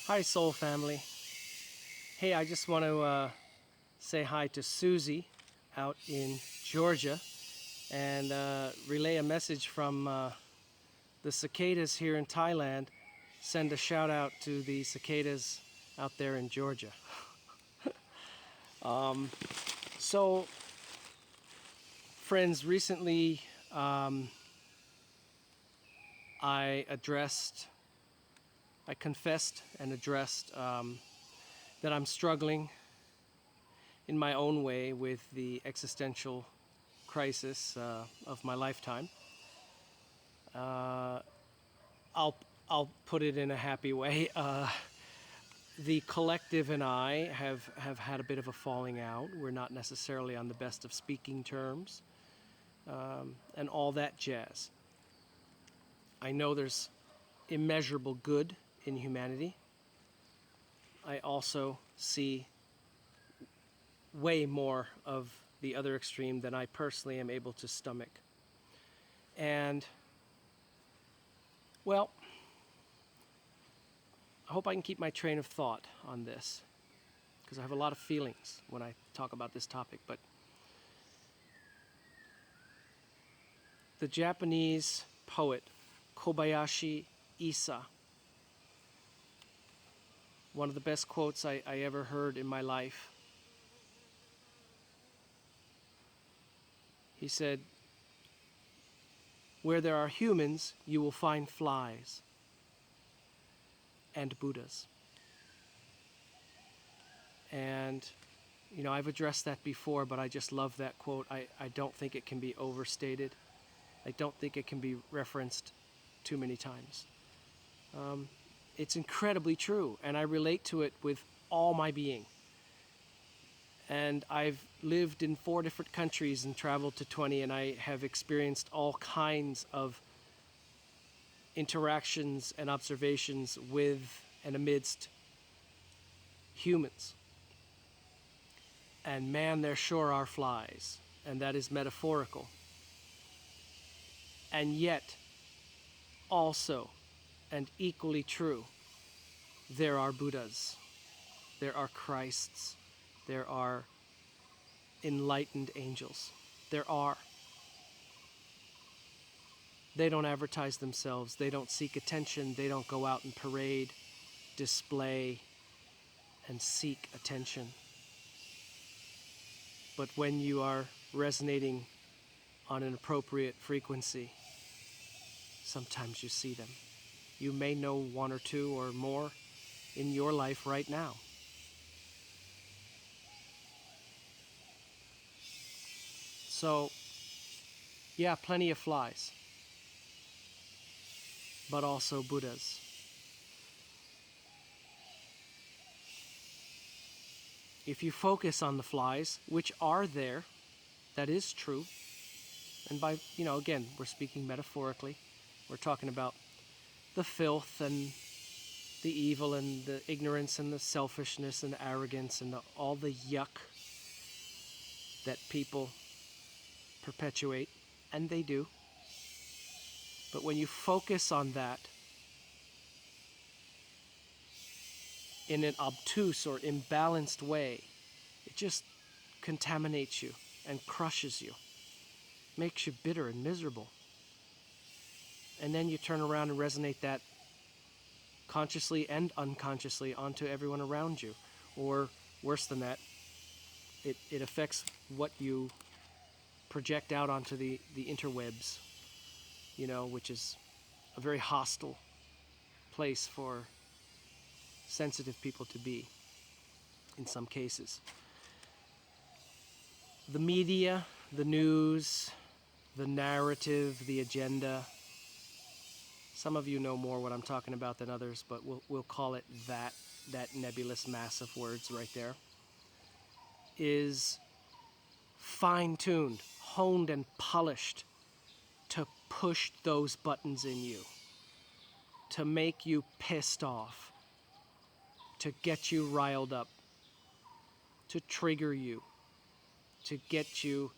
Hi, Soul Family. Hey, I just want to say hi to Susie out in Georgia and relay a message from the cicadas here in Thailand. Send a shout out to the cicadas out there in Georgia. So, friends, recently I confessed and addressed that I'm struggling in my own way with the existential crisis of my lifetime. Uh, I'll put it in a happy way. The collective and I have had a bit of a falling out. We're not necessarily on the best of speaking terms, and all that jazz. I know there's immeasurable good in humanity. I also see way more of the other extreme than I personally am able to stomach. And, well, I hope I can keep my train of thought on this, because I have a lot of feelings when I talk about this topic. But the Japanese poet Kobayashi Issa, one of the best quotes I ever heard in my life. He said, "Where there are humans, you will find flies and Buddhas." And, you know, I've addressed that before, but I just love that quote. I don't think it can be overstated. I don't think it can be referenced too many times. It's incredibly true, and I relate to it with all my being. And I've lived in 4 different countries and traveled to 20, and I have experienced all kinds of interactions and observations with and amidst humans. And man, there sure are flies, and that is metaphorical. And yet, also, and equally true, there are Buddhas, there are Christs, there are enlightened angels. There are. They don't advertise themselves. They don't seek attention. They don't go out and parade, display, and seek attention. But when you are resonating on an appropriate frequency, sometimes you see them. You may know 1 or 2 or more in your life right now. So, yeah, plenty of flies, but also Buddhas. If you focus on the flies, which are there, that is true. And by, again, we're speaking metaphorically. We're talking about the filth and the evil and the ignorance and the selfishness and the arrogance and all the yuck that people perpetuate, and they do. But when you focus on that in an obtuse or imbalanced way, it just contaminates you and crushes you, makes you bitter and miserable. And then you turn around and resonate that consciously and unconsciously onto everyone around you. Or worse than that, it affects what you project out onto the interwebs, which is a very hostile place for sensitive people to be in some cases. The media, the news, the narrative, the agenda. Some of you know more what I'm talking about than others, but we'll call it that nebulous mass of words right there, is fine-tuned, honed and polished to push those buttons in you, to make you pissed off, to get you riled up, to trigger you, to get you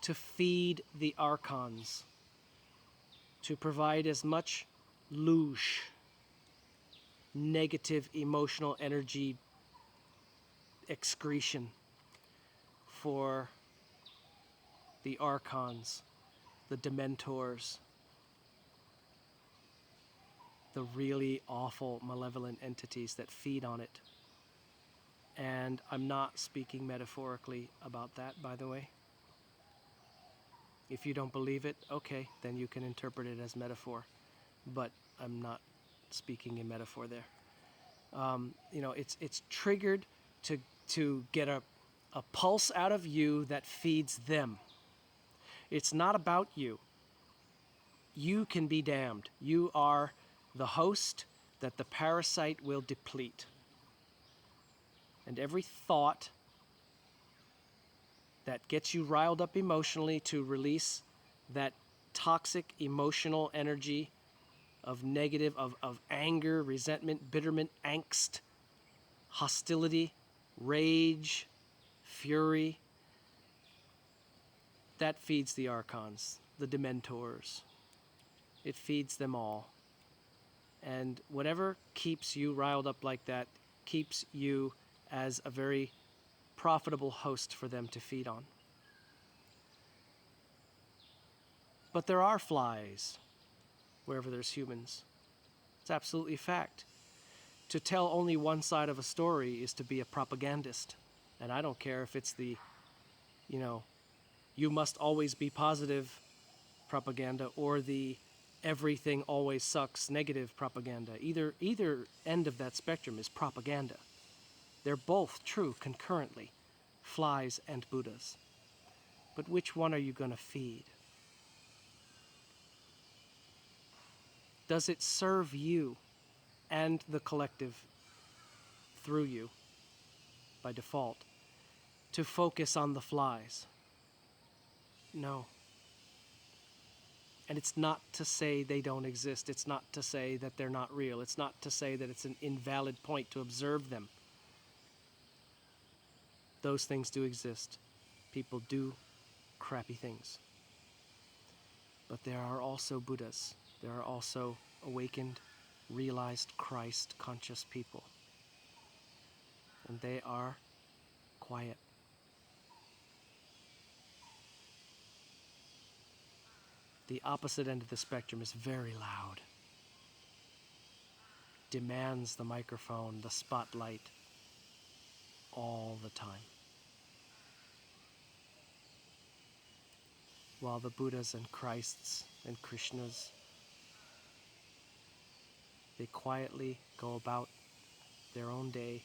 to feed the archons, to provide as much louche, negative emotional energy excretion for the archons, the dementors, the really awful malevolent entities that feed on it. And I'm not speaking metaphorically about that, by the way. If you don't believe it, okay, then you can interpret it as metaphor. But I'm not speaking in metaphor there. It's triggered to get a pulse out of you that feeds them. It's not about you. You can be damned. You are the host that the parasite will deplete. And every thought that gets you riled up emotionally to release that toxic emotional energy of negative, of anger, resentment, bitterment, angst, hostility, rage, fury, that feeds the archons, the dementors. It feeds them all. And whatever keeps you riled up like that keeps you as a very profitable host for them to feed on. But there are flies wherever there's humans. It's absolutely a fact. To tell only one side of a story is to be a propagandist. And I don't care if it's the, you must always be positive propaganda or the everything always sucks negative propaganda. Either end of that spectrum is propaganda. They're both true concurrently, flies and Buddhas. But which one are you going to feed? Does it serve you and the collective through you, by default, to focus on the flies? No. And it's not to say they don't exist. It's not to say that they're not real. It's not to say that it's an invalid point to observe them. Those things do exist. People do crappy things. But there are also Buddhas. There are also awakened, realized Christ conscious people. And they are quiet. The opposite end of the spectrum is very loud. Demands the microphone, the spotlight, all the time. While the Buddhas and Christs and Krishnas, they quietly go about their own day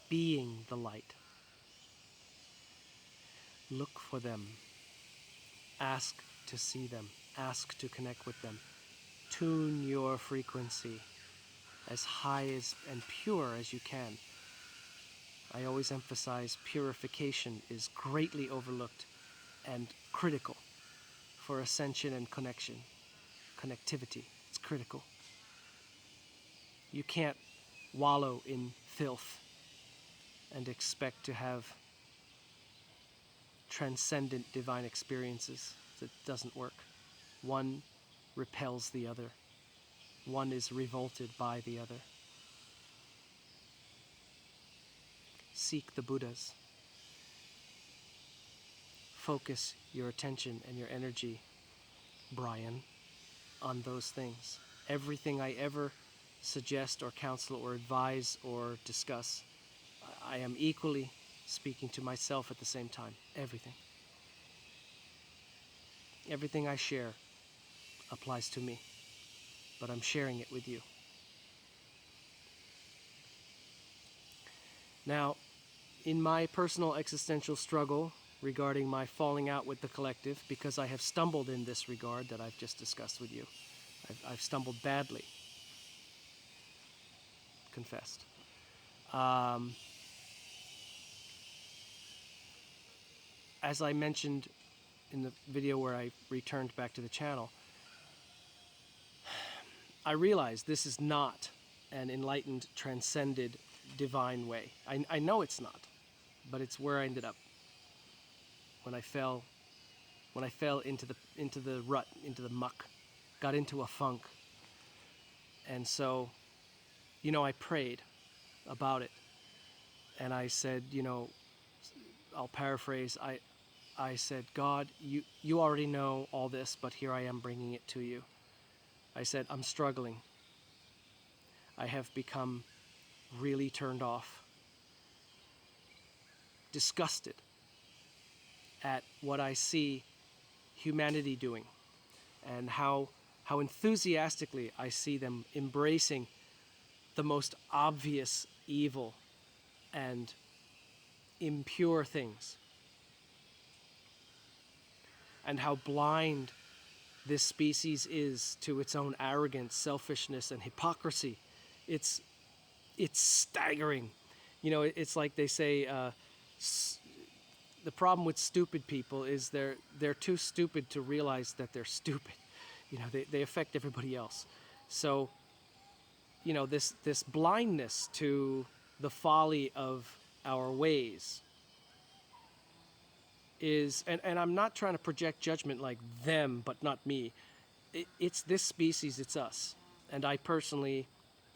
being the light. Look for them. Ask to see them. Ask to connect with them. Tune your frequency as high as and pure as you can. I always emphasize purification is greatly overlooked and critical for ascension and connection. Connectivity, it's critical. You can't wallow in filth and expect to have transcendent divine experiences. It doesn't work. One repels the other. One is revolted by the other. Seek the Buddhas. Focus your attention and your energy, Brian, on those things. Everything I ever suggest or counsel or advise or discuss, I am equally speaking to myself at the same time. Everything. Everything I share applies to me, but I'm sharing it with you. Now, in my personal existential struggle regarding my falling out with the collective, because I have stumbled in this regard that I've just discussed with you, I've stumbled badly, confessed. As I mentioned in the video where I returned back to the channel, I realized this is not an enlightened, transcended, divine way. I know it's not, but it's where I ended up when I fell into the rut, into the muck, got into a funk. And so I prayed about it, and I said, I'll paraphrase. I said, God, you already know all this, but here I am bringing it to you. I said, I'm struggling. I have become really turned off, disgusted at what I see humanity doing, and how enthusiastically I see them embracing the most obvious evil and impure things, and how blind this species is to its own arrogance, selfishness, and hypocrisy. It's it's staggering. It's like they say, the problem with stupid people is they're too stupid to realize that they're stupid. They affect everybody else. So, this blindness to the folly of our ways is, and I'm not trying to project judgment like them, but not me. It's this species, it's us. And I personally,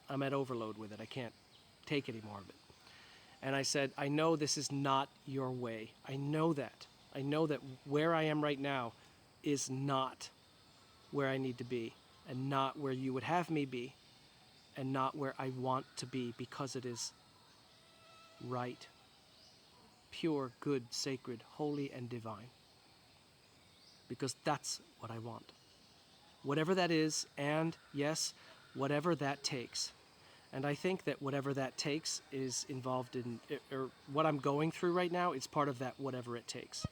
I'm at overload with it. I can't take any more of it. And I said, I know this is not your way. I know that. I know that where I am right now is not where I need to be, and not where you would have me be, and not where I want to be, because it is right, pure, good, sacred, holy, and divine. Because that's what I want. Whatever that is, and yes, whatever that takes. And I think that whatever that takes is involved in, or what I'm going through right now is part of that whatever it takes.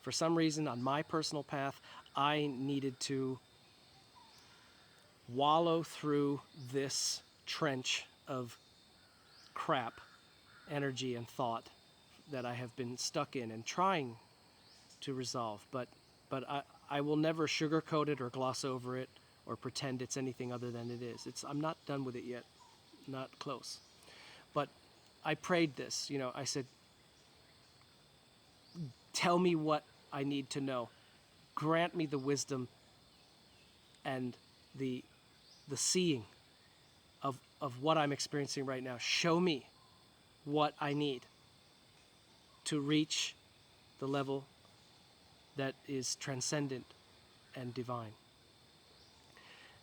For some reason, on my personal path, I needed to wallow through this trench of crap, energy, and thought that I have been stuck in and trying to resolve. But I will never sugarcoat it or gloss over it or pretend it's anything other than it is. I'm not done with it yet. Not close. But I prayed this. I said, tell me what I need to know. Grant me the wisdom and the seeing of what I'm experiencing right now. Show me what I need to reach the level that is transcendent and divine.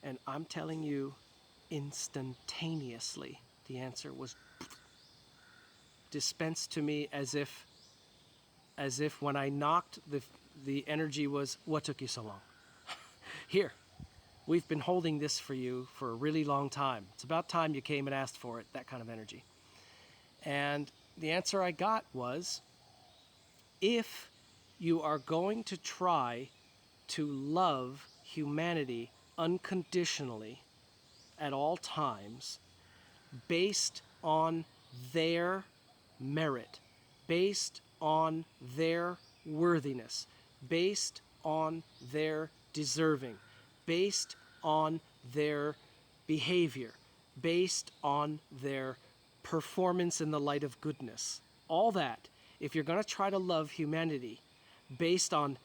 And I'm telling you, instantaneously, the answer was dispensed to me as if when I knocked, the energy was, what took you so long? Here, we've been holding this for you for a really long time. It's about time you came and asked for it, that kind of energy. And the answer I got was, if you are going to try to love humanity unconditionally at all times, based on their merit, based on their worthiness, based on their deserving, based on their behavior, based on their performance in the light of goodness. All that, if you're going to try to love humanity based on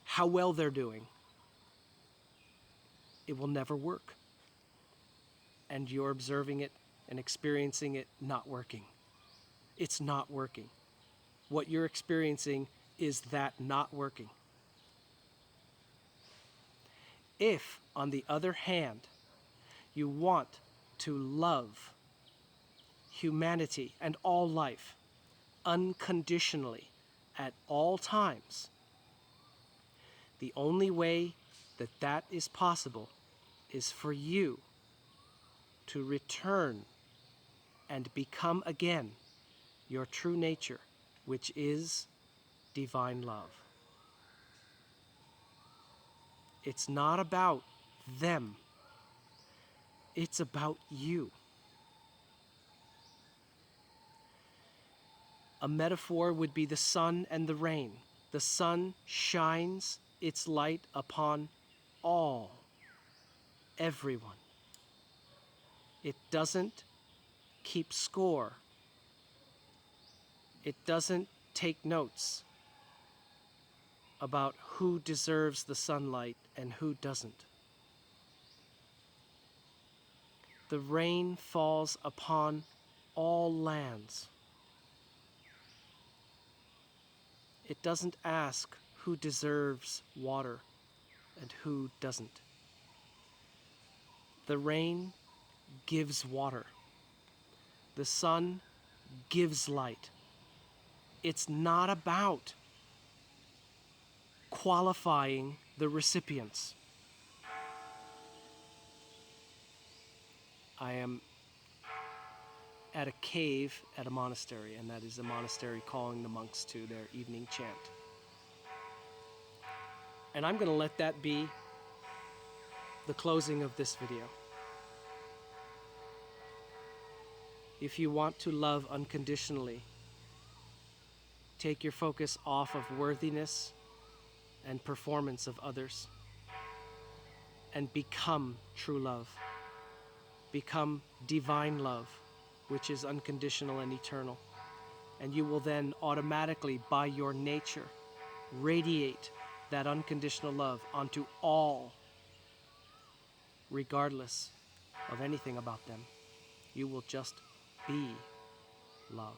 how well they're doing, it will never work. And you're observing it and experiencing it not working. It's not working. What you're experiencing is that not working. If, on the other hand, you want to love humanity and all life unconditionally at all times, the only way that is possible is for you to return and become again your true nature, which is divine love. It's not about them. It's about you. A metaphor would be the sun and the rain. The sun shines its light upon all, everyone. It doesn't keep score. It doesn't take notes about who deserves the sunlight and who doesn't. The rain falls upon all lands. It doesn't ask who deserves water and who doesn't. The rain gives water. The sun gives light. It's not about qualifying the recipients. I am at a cave at a monastery, and that is a monastery calling the monks to their evening chant. And I'm going to let that be the closing of this video. If you want to love unconditionally, take your focus off of worthiness and performance of others and become true love. Become divine love, which is unconditional and eternal. And you will then automatically, by your nature, radiate that unconditional love onto all, regardless of anything about them. You will just be love.